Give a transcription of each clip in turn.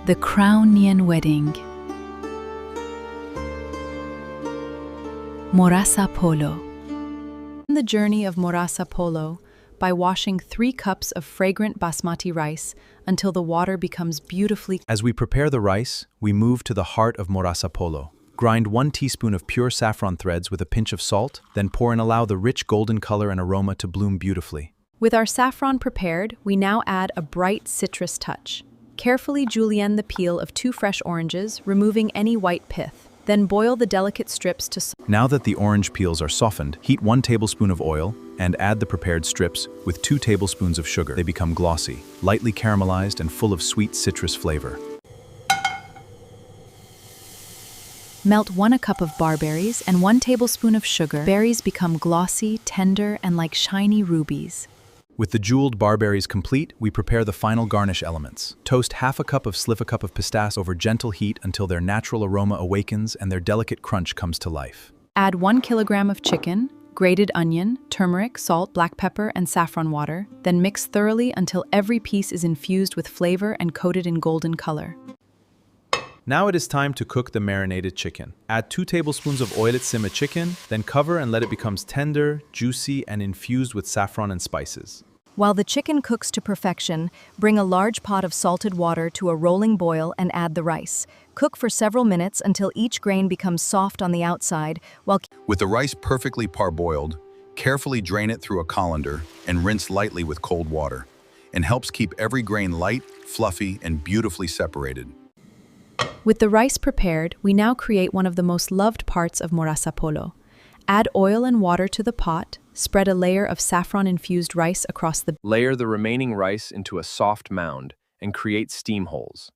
The Iranian wedding. Morasa Polo. The journey of Morasa Polo by washing 3 cups of fragrant basmati rice until the water becomes beautifully. As we prepare the rice, we move to the heart of Morasa Polo. Grind 1 teaspoon of pure saffron threads with a pinch of salt, then pour and allow the rich golden color and aroma to bloom beautifully. With our saffron prepared, we now add a bright citrus touch. Carefully julienne the peel of 2 fresh oranges, removing any white pith. Then boil the delicate strips to Now that the orange peels are softened, heat 1 tablespoon of oil and add the prepared strips with 2 tablespoons of sugar. They become glossy, lightly caramelized and full of sweet citrus flavor. Melt 1 cup of barberries and 1 tablespoon of sugar. Berries become glossy, tender, and like shiny rubies. With the jeweled barberries complete, we prepare the final garnish elements. Toast half a cup of pistachios over gentle heat until their natural aroma awakens and their delicate crunch comes to life. Add 1 kilogram of chicken, grated onion, turmeric, salt, black pepper, and saffron water. Then mix thoroughly until every piece is infused with flavor and coated in golden color. Now it is time to cook the marinated chicken. Add 2 tablespoons of oil at simmer chicken, then cover and let it become tender, juicy, and infused with saffron and spices. While the chicken cooks to perfection, bring a large pot of salted water to a rolling boil and add the rice. Cook for several minutes until each grain becomes soft on the outside, while With the rice perfectly parboiled, carefully drain it through a colander and rinse lightly with cold water, and helps keep every grain light, fluffy, and beautifully separated. With the rice prepared, we now create one of the most loved parts of Morasa Polo. Add oil and water to the pot, spread a layer of saffron-infused rice across the Layer the remaining rice into a soft mound and create steam holes.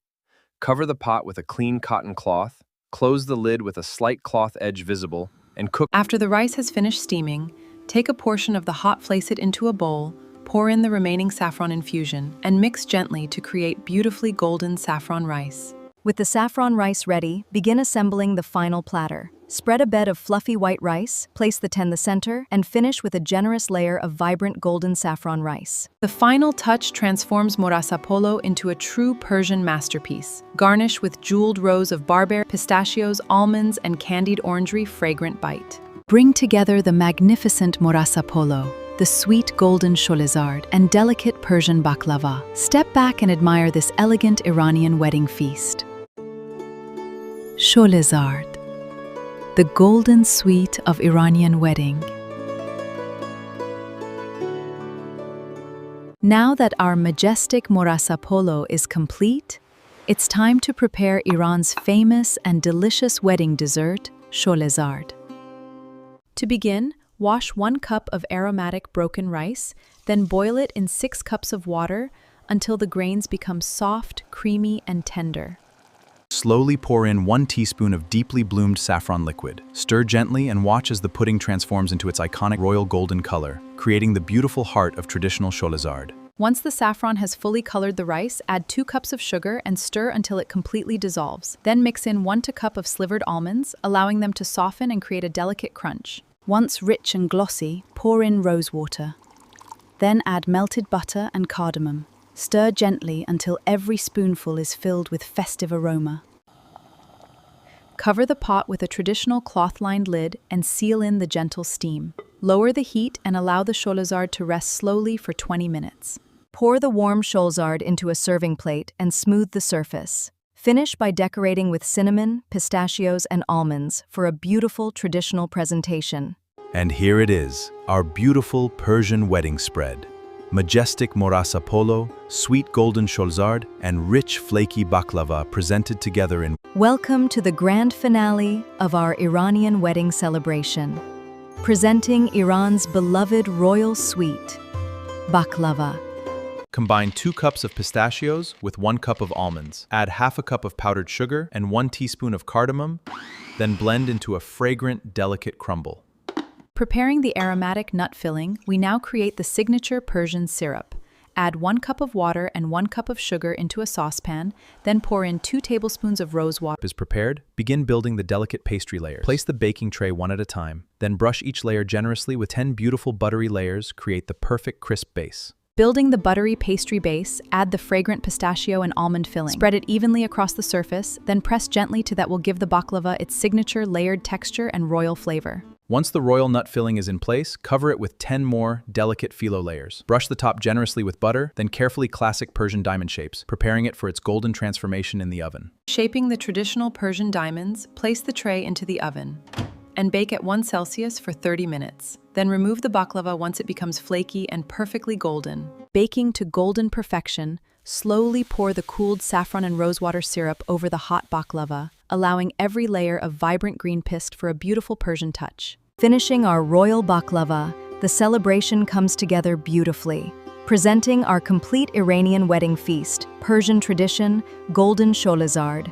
Cover the pot with a clean cotton cloth, close the lid with a slight cloth edge visible, and cook. After the rice has finished steaming, take a portion of the hot flacid into a bowl, pour in the remaining saffron infusion, and mix gently to create beautifully golden saffron rice. with the saffron rice ready, begin assembling the final platter. Spread a bed of fluffy white rice, place the in the center, and finish with a generous layer of vibrant golden saffron rice. The final touch transforms Morasa Polo into a true Persian masterpiece. Garnish with jeweled rows of barberries, pistachios, almonds, and candied orangery fragrant bite. Bring together the magnificent Morasa Polo, the sweet golden Sholezard, and delicate Persian Baklava. Step back and admire this elegant Iranian wedding feast. Sholezard, the golden sweet of Iranian wedding. Now that our majestic Morasa Polo is complete, it's time to prepare Iran's famous and delicious wedding dessert, Sholezard. To begin, wash 1 cup of aromatic broken rice, then boil it in 6 cups of water until the grains become soft, creamy, and tender. Slowly pour in 1 teaspoon of deeply bloomed saffron liquid. Stir gently and watch as the pudding transforms into its iconic royal golden color, creating the beautiful heart of traditional Sholezard. Once the saffron has fully colored the rice, add 2 cups of sugar and stir until it completely dissolves. Then mix in 1 cup of slivered almonds, allowing them to soften and create a delicate crunch. Once rich and glossy, pour in rosewater. Then add melted butter and cardamom. Stir gently until every spoonful is filled with festive aroma. Cover the pot with a traditional cloth-lined lid and seal in the gentle steam. Lower the heat and allow the Sholezard to rest slowly for 20 minutes. Pour the warm Sholezard into a serving plate and smooth the surface. Finish by decorating with cinnamon, pistachios, and almonds for a beautiful traditional presentation. And here it is, our beautiful Persian wedding spread. Majestic Morasa Polo, sweet golden Sholezard, and rich flaky baklava presented together in. Welcome to the grand finale of our Iranian wedding celebration. Presenting Iran's beloved royal sweet, baklava. Combine 2 cups of pistachios with 1 cup of almonds. Add half a cup of powdered sugar and 1 teaspoon of cardamom, then blend into a fragrant, delicate crumble. Preparing the aromatic nut filling, we now create the signature Persian syrup. Add 1 cup of water and 1 cup of sugar into a saucepan, then pour in 2 tablespoons of rosewater. Is prepared, begin building the delicate pastry layers. Place the baking tray one at a time, then brush each layer generously with 10 beautiful buttery layers, create the perfect crisp base. Building the buttery pastry base, add the fragrant pistachio and almond filling. Spread it evenly across the surface, then press gently that will give the baklava its signature layered texture and royal flavor. Once the royal nut filling is in place, cover it with 10 more delicate phyllo layers. Brush the top generously with butter, then carefully classic Persian diamond shapes, preparing it for its golden transformation in the oven. Shaping the traditional Persian diamonds, place the tray into the oven and bake at 1 Celsius for 30 minutes. Then remove the baklava once it becomes flaky and perfectly golden. Baking to golden perfection, slowly pour the cooled saffron and rosewater syrup over the hot baklava, allowing every layer of vibrant green pist for a beautiful Persian touch. Finishing our royal baklava, the celebration comes together beautifully, presenting our complete Iranian wedding feast, Persian tradition, golden Sholezard.